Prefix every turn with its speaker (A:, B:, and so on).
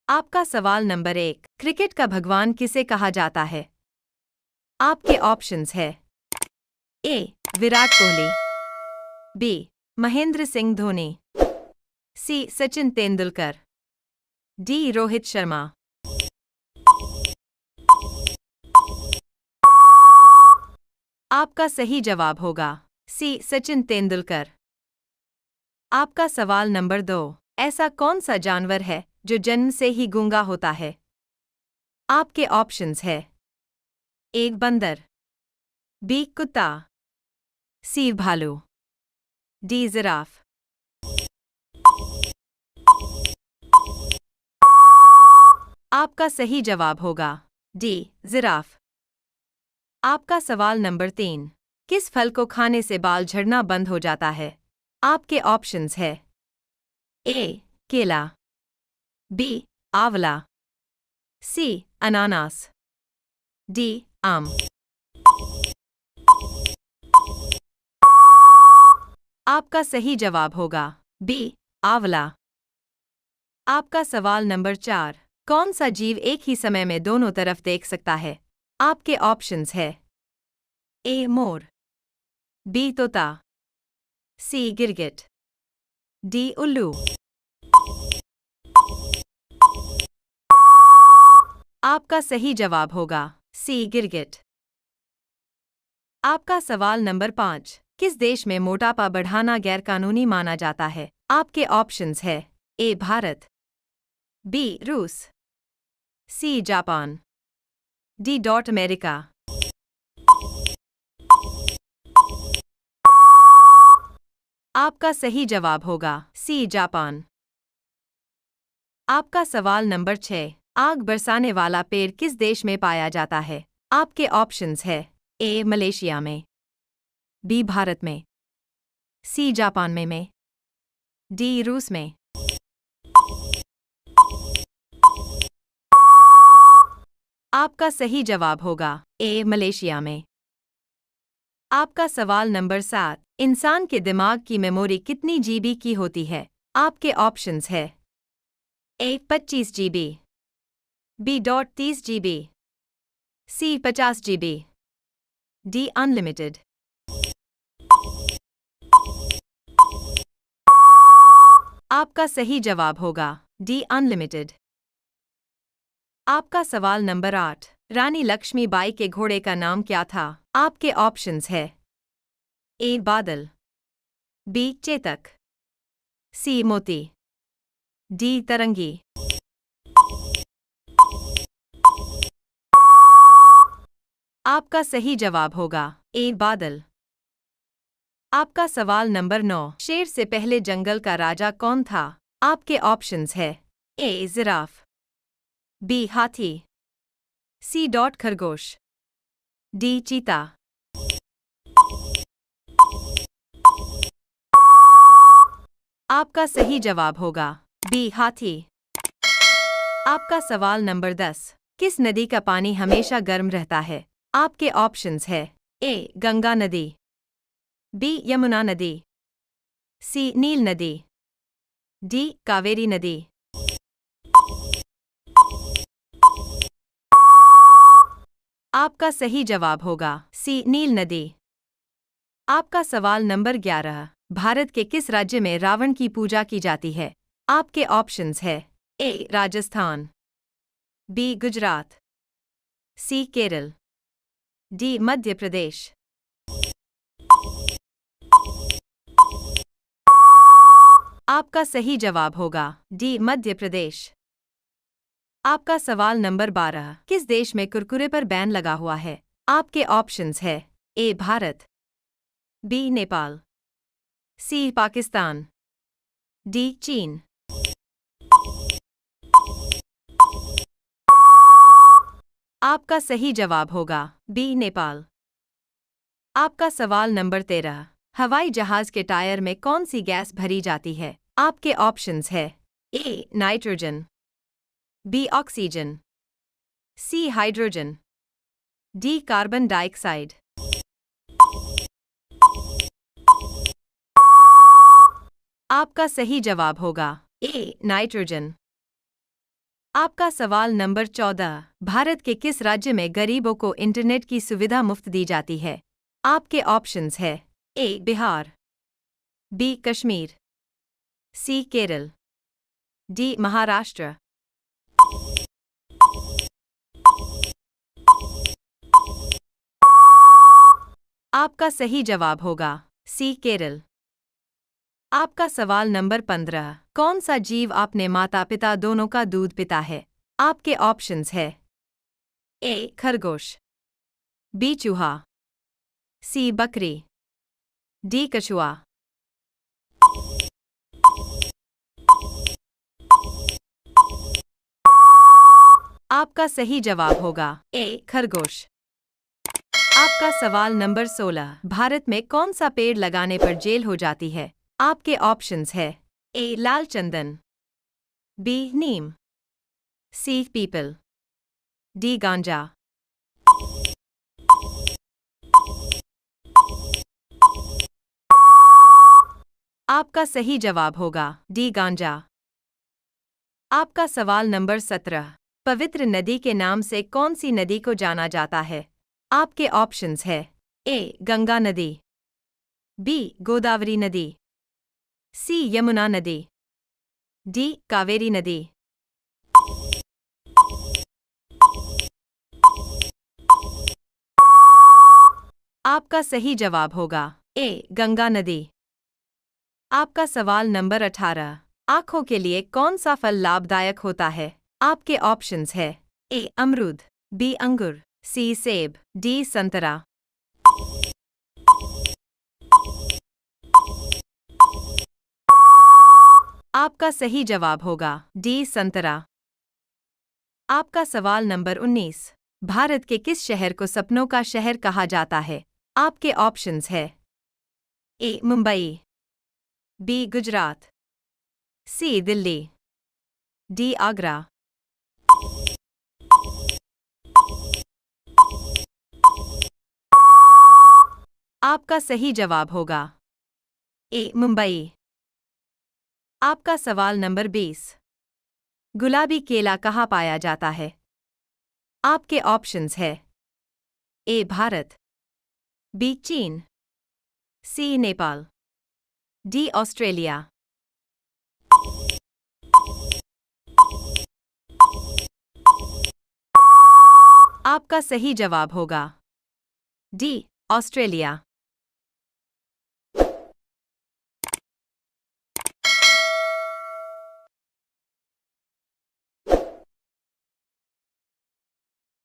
A: आपका सवाल number 1, cricket का भगवान किसे कहा जाता है? आपके ऑप्शंस है ए. विराट कोहली, बी. महेंद्र सिंह धोनी, सी. सचिन तेंदुलकर, डी. रोहित शर्मा। आपका सही जवाब होगा सी. सचिन तेंदुलकर। आपका सवाल नंबर 2, ऐसा कौन सा जानवर है जो जन्म से ही गूंगा होता है? आपके ऑप्शंस है ए. बंदर, बी. कुत्ता, सी. भालू, डी. जिराफ। आपका सही जवाब होगा डी. जिराफ। आपका सवाल नंबर 3, किस फल को खाने से बाल झड़ना बंद हो जाता है? आपके ऑप्शंस है ए. केला, बी. आंवला, सी. अनानास, डी. आम। आपका सही जवाब होगा बी. आंवला। आपका सवाल नंबर 4, कौन सा जीव एक ही समय में दोनों तरफ देख सकता है? आपके ऑप्शंस है ए. मोर, बी. तोता, सी. गिरगिट, डी. उल्लू। आपका सही जवाब होगा सी. गिरगिट। आपका सवाल नंबर 5, किस देश में मोटापा बढ़ाना गैरकानूनी माना जाता है? आपके ऑप्शंस है ए. भारत, बी. रूस, सी. Japan, D. अमेरिका। आपका सही जवाब होगा सी. जापान। आपका सवाल नंबर 6, आग बरसाने वाला पेड़ किस देश में पाया जाता है? आपके ऑप्शंस है ए. मलेशिया में, बी. भारत में, सी. जापान में, डी. रूस में। आपका सही जवाब होगा ए. मलेशिया में। आपका सवाल नंबर 7, इंसान के दिमाग की मेमोरी कितनी जीबी की होती है? आपके ऑप्शंस है ए. 25 जीबी, बी. 30 जीबी, सी. 50 जीबी, डी. अनलिमिटेड। आपका सही जवाब होगा डी. अनलिमिटेड। आपका सवाल नंबर 8, रानी लक्ष्मीबाई के घोड़े का नाम क्या था? आपके ऑप्शंस है ए. बादल, बी. चेतक, सी. मोती, डी. तरंगी। आपका सही जवाब होगा ए. बादल। आपका सवाल नंबर 9, शेर से पहले जंगल का राजा कौन था? आपके ऑप्शंस है ए. Giraffe, B. हाथी, सी. खरगोश, डी. चीता। आपका सही जवाब होगा बी. हाथी। आपका सवाल नंबर 10, किस नदी का पानी हमेशा गर्म रहता है? आपके ऑप्शंस है ए. गंगा नदी, बी. यमुना नदी, सी. नील नदी, डी. कावेरी नदी। आपका सही जवाब होगा सी. नील नदी। आपका सवाल नंबर 11, भारत के किस राज्य में रावण की पूजा की जाती है? आपके ऑप्शंस है ए. राजस्थान, बी. गुजरात, सी. केरल, डी. मध्य प्रदेश। आपका सही जवाब होगा डी. मध्य प्रदेश। आपका सवाल नंबर 12, किस देश में कुरकुरे पर बैन लगा हुआ है? आपके ऑप्शंस है ए. भारत, बी. नेपाल, सी. पाकिस्तान, डी. चीन। आपका सही जवाब होगा बी. नेपाल। आपका सवाल नंबर 13, हवाई जहाज के टायर में कौन सी गैस भरी जाती है? आपके ऑप्शंस है A. Nitrogen, B. Oxygen, C. Hydrogen, D. Carbon dioxide. आपका सही जवाब होगा ए. नाइट्रोजन। आपका सवाल नंबर 14, भारत के किस राज्य में गरीबों को इंटरनेट की सुविधा मुफ्त दी जाती है? आपके ऑप्शंस है ए बिहार, बी कश्मीर, सी केरल, डी महाराष्ट्र। आपका सही जवाब होगा सी केरल। आपका सवाल नंबर 15, कौन सा जीव अपने माता पिता दोनों का दूध पीता है? आपके ऑप्शंस है ए खरगोश, बी चूहा, सी बकरी, डी कछुआ। आपका सही जवाब होगा ए खरगोश। आपका सवाल नंबर 16, भारत में कौन सा पेड़ लगाने पर जेल हो जाती है? आपके ऑप्शंस है ए लाल चंदन, बी नीम, सी पीपल, डी गांजा। आपका सही जवाब होगा डी गांजा। आपका सवाल नंबर 17, पवित्र नदी के नाम से कौन सी नदी को जाना जाता है? आपके ऑप्शंस है ए गंगा नदी, बी गोदावरी नदी, सी यमुना नदी, डी कावेरी नदी। आपका सही जवाब होगा ए गंगा नदी। आपका सवाल नंबर 18, आँखों के लिए कौन सा फल लाभदायक होता है? आपके ऑप्शंस है ए अमरूद, बी अंगूर, सी सेब, डी संतरा। आपका सही जवाब होगा डी संतरा। आपका सवाल नंबर 19, भारत के किस शहर को सपनों का शहर कहा जाता है? आपके ऑप्शंस है ए मुंबई, बी गुजरात, सी दिल्ली, डी आगरा। आपका सही जवाब होगा ए मुंबई। आपका सवाल नंबर 20, गुलाबी केला कहाँ पाया जाता है? आपके ऑप्शंस है ए भारत, बी चीन, सी नेपाल, डी ऑस्ट्रेलिया। आपका सही जवाब होगा डी ऑस्ट्रेलिया।